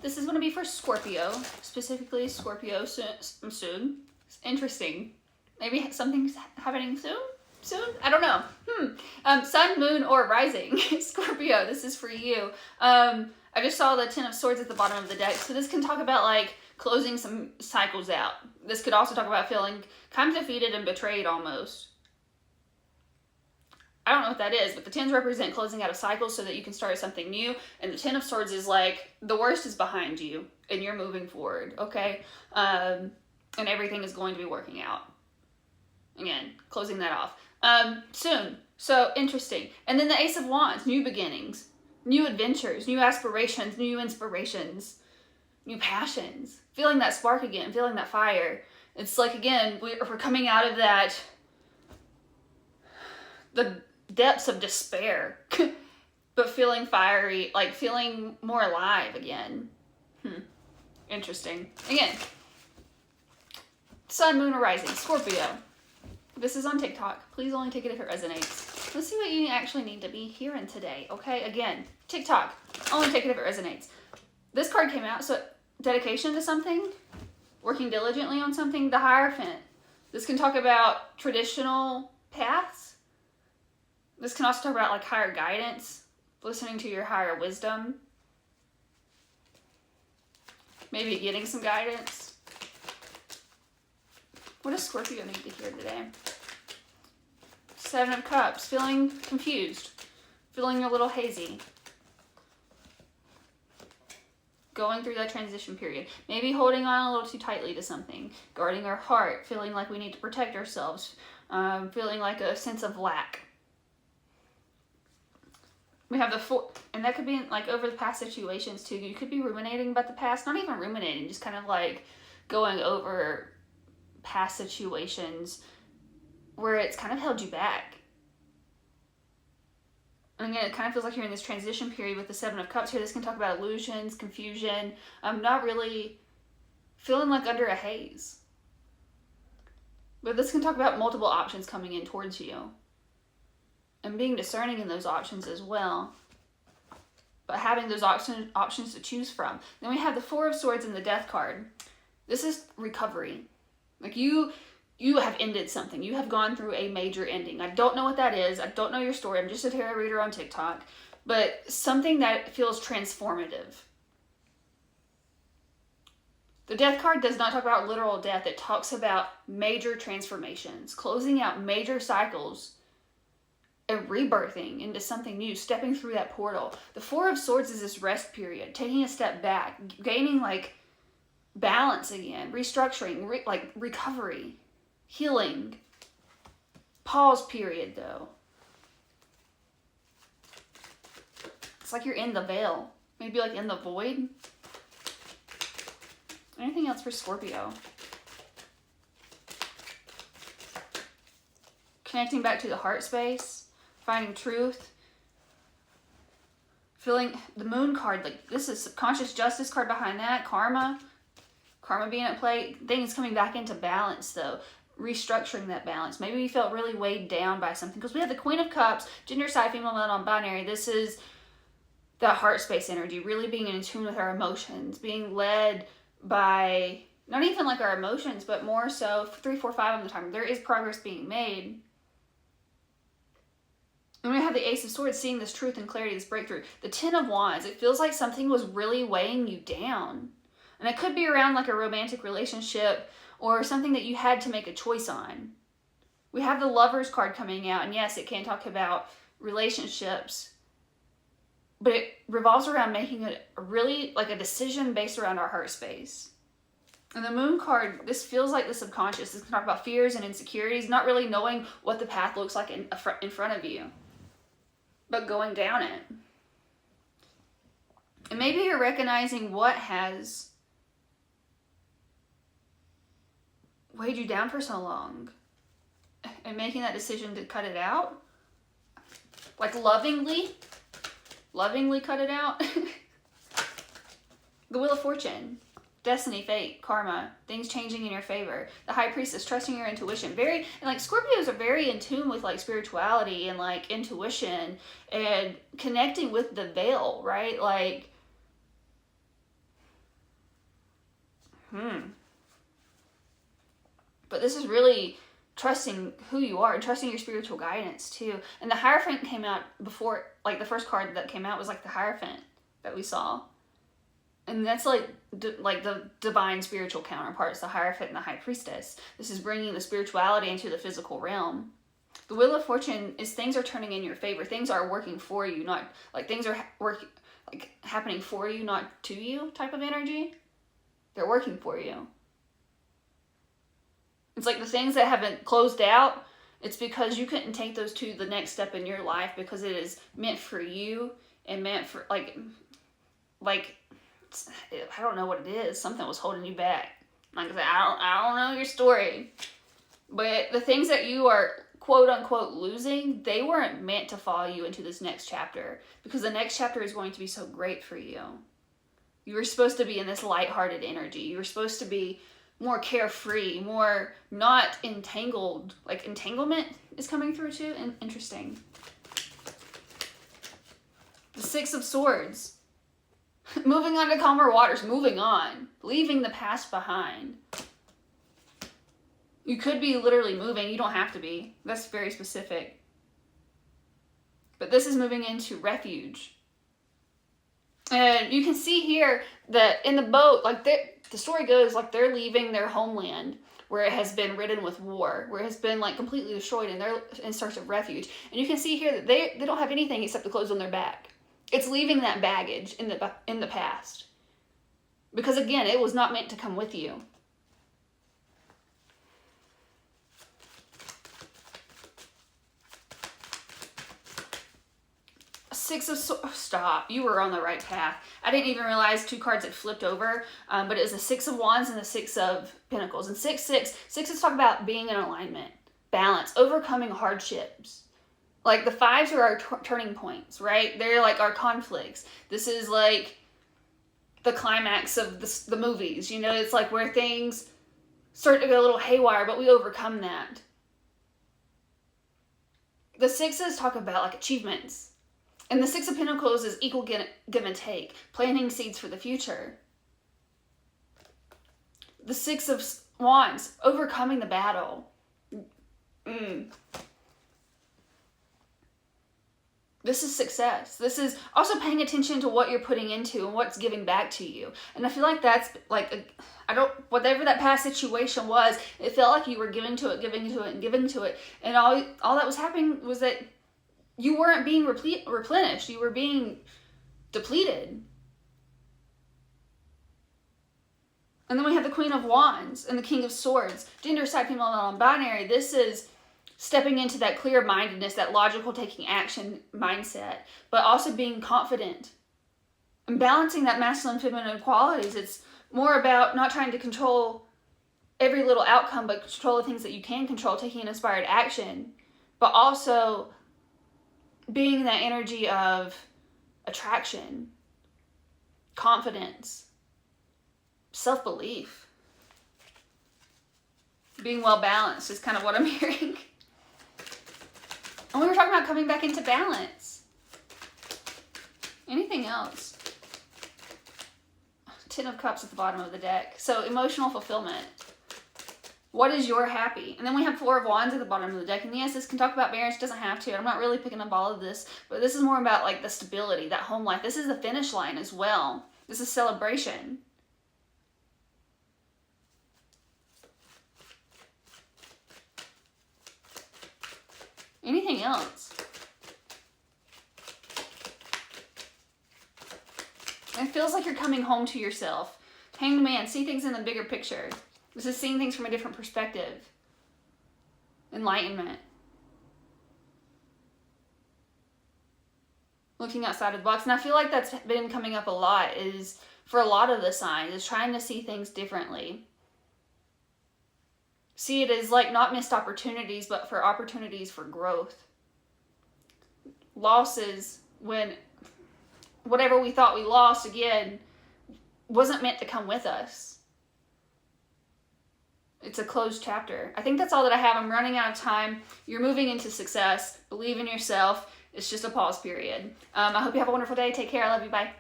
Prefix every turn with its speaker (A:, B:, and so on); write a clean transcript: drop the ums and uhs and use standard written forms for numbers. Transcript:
A: This is going to be for Scorpio, specifically Scorpio soon. It's interesting. Maybe something's happening soon? I don't know. Sun, moon, or rising. Scorpio, this is for you. I just saw the Ten of Swords at the bottom of the deck. So this can talk about like closing some cycles out. This could also talk about feeling kind of defeated and betrayed almost. I don't know what that is, but the tens represent closing out a cycle so that you can start something new. And the Ten of Swords is like, the worst is behind you and you're moving forward, okay? And everything is going to be working out. Again, closing that off. Soon. So, interesting. And then the Ace of Wands, new beginnings, new adventures, new aspirations, new inspirations, new passions. Feeling that spark again, feeling that fire. It's like, again, we're coming out of that, the depths of despair, but feeling fiery, like feeling more alive again. Interesting. Again, Sun, Moon, or Rising, Scorpio. This is on TikTok. Please only take it if it resonates. Let's see what you actually need to be hearing today, okay? Again, TikTok. Only take it if it resonates. This card came out, so dedication to something, working diligently on something, the Hierophant. This can talk about traditional paths. This can also talk about like higher guidance, listening to your higher wisdom, maybe getting some guidance. What does Scorpio need to hear today? Seven of Cups, feeling confused, feeling a little hazy. Going through that transition period. Maybe holding on a little too tightly to something. Guarding our heart, feeling like we need to protect ourselves. Feeling like a sense of lack. We have the Four, and that could be like over the past situations too. You could be ruminating about the past, not even ruminating, just kind of like going over past situations where it's kind of held you back. And again, it kind of feels like you're in this transition period with the Seven of Cups here. This can talk about illusions, confusion. Not really feeling like under a haze. But this can talk about multiple options coming in towards you. And being discerning in those options as well. But having those options to choose from. Then we have the Four of Swords and the Death card. This is recovery. Like you have ended something. You have gone through a major ending. I don't know what that is. I don't know your story. I'm just a tarot reader on TikTok. But something that feels transformative. The Death card does not talk about literal death. It talks about major transformations. Closing out major cycles. And rebirthing into something new, stepping through that portal. The Four of Swords is this rest period, taking a step back, gaining like balance again, restructuring, recovery, healing. Pause period though. It's like you're in the veil, maybe like in the void. Anything else for Scorpio? Connecting back to the heart space. Finding truth, feeling the Moon card, like this is subconscious justice card behind that, karma being at play, things coming back into balance though, restructuring that balance. Maybe you felt really weighed down by something because we have the Queen of Cups, gender, side, female, male, non-binary. This is that heart space energy, really being in tune with our emotions, being led by not even like our emotions, but more so 3, 4, 5 of the time. There is progress being made. And we have the Ace of Swords, seeing this truth and clarity, this breakthrough. The Ten of Wands, it feels like something was really weighing you down. And it could be around like a romantic relationship or something that you had to make a choice on. We have the Lovers card coming out, and yes, it can talk about relationships, but it revolves around making a really like a decision based around our heart space. And the Moon card, this feels like the subconscious. This can talk about fears and insecurities, not really knowing what the path looks like in front of you, but going down it. And maybe you're recognizing what has weighed you down for so long and making that decision to cut it out. Like lovingly cut it out. The Wheel of Fortune. Destiny, fate, karma, things changing in your favor. The High Priestess, trusting your intuition. And like Scorpios are very in tune with like spirituality and like intuition and connecting with the veil, right? Like But this is really trusting who you are and trusting your spiritual guidance too. And the Hierophant came out before, like the first card that came out was like the Hierophant that we saw. And that's like the divine spiritual counterparts, the Hierophant and the High Priestess. This is bringing the spirituality into the physical realm. The Wheel of Fortune is things are turning in your favor. Things are working for you, not like things are happening for you, not to you type of energy. They're working for you. It's like the things that haven't closed out, it's because you couldn't take those to the next step in your life because it is meant for you and meant for like I don't know what it is. Something was holding you back. Like I said, I don't know your story. But the things that you are quote unquote losing, they weren't meant to follow you into this next chapter because the next chapter is going to be so great for you. You were supposed to be in this lighthearted energy. You were supposed to be more carefree, more not entangled. Like entanglement is coming through too. And interesting. The Six of Swords. Moving on to calmer waters, moving on, leaving the past behind. You could be literally moving, you don't have to be. That's very specific. But this is moving into refuge. And you can see here that in the boat, like the story goes, like they're leaving their homeland where it has been ridden with war, where it has been like completely destroyed, and they're in search of refuge. And you can see here that they don't have anything except the clothes on their back. It's leaving that baggage in the past. Because again, it was not meant to come with you. Six of Swords. Stop. You were on the right path. I didn't even realize two cards had flipped over. But it was the Six of Wands and the Six of Pentacles. And sixes talk about being in alignment, balance, overcoming hardships. Like the fives are our turning points, right? They're like our conflicts. This is like the climax of the movies. You know, it's like where things start to go a little haywire, but we overcome that. The sixes talk about like achievements. And the Six of Pentacles is equal give and take, planting seeds for the future. The Six of Wands, overcoming the battle. This is success. This is also paying attention to what you're putting into and what's giving back to you. And I feel like that's like, whatever that past situation was, it felt like you were giving to it, and giving to it. And all that was happening was that you weren't being replenished. You were being depleted. And then we have the Queen of Wands and the King of Swords. Gender, side, female, non-binary. This is stepping into that clear-mindedness, that logical taking action mindset, but also being confident and balancing that masculine feminine qualities. It's more about not trying to control every little outcome, but control the things that you can control, taking an inspired action, but also being that energy of attraction, confidence, self-belief. Being well-balanced is kind of what I'm hearing. And we were talking about coming back into balance. Anything else? Ten of Cups at the bottom of the deck. So emotional fulfillment. What is your happy? And then we have Four of Wands at the bottom of the deck. And yes, this can talk about marriage. Doesn't have to. I'm not really picking up all of this. But this is more about like the stability, that home life. This is the finish line as well. This is celebration. Anything else? It feels like you're coming home to yourself. Hanged Man, see things in the bigger picture. This is seeing things from a different perspective. Enlightenment. Looking outside of the box. And I feel like that's been coming up a lot, is for a lot of the signs, is trying to see things differently. See it as like not missed opportunities, but for opportunities for growth. Losses, when whatever we thought we lost, again, wasn't meant to come with us. It's a closed chapter. I think that's all that I have. I'm running out of time. You're moving into success. Believe in yourself. It's just a pause period. I hope you have a wonderful day. Take care. I love you. Bye.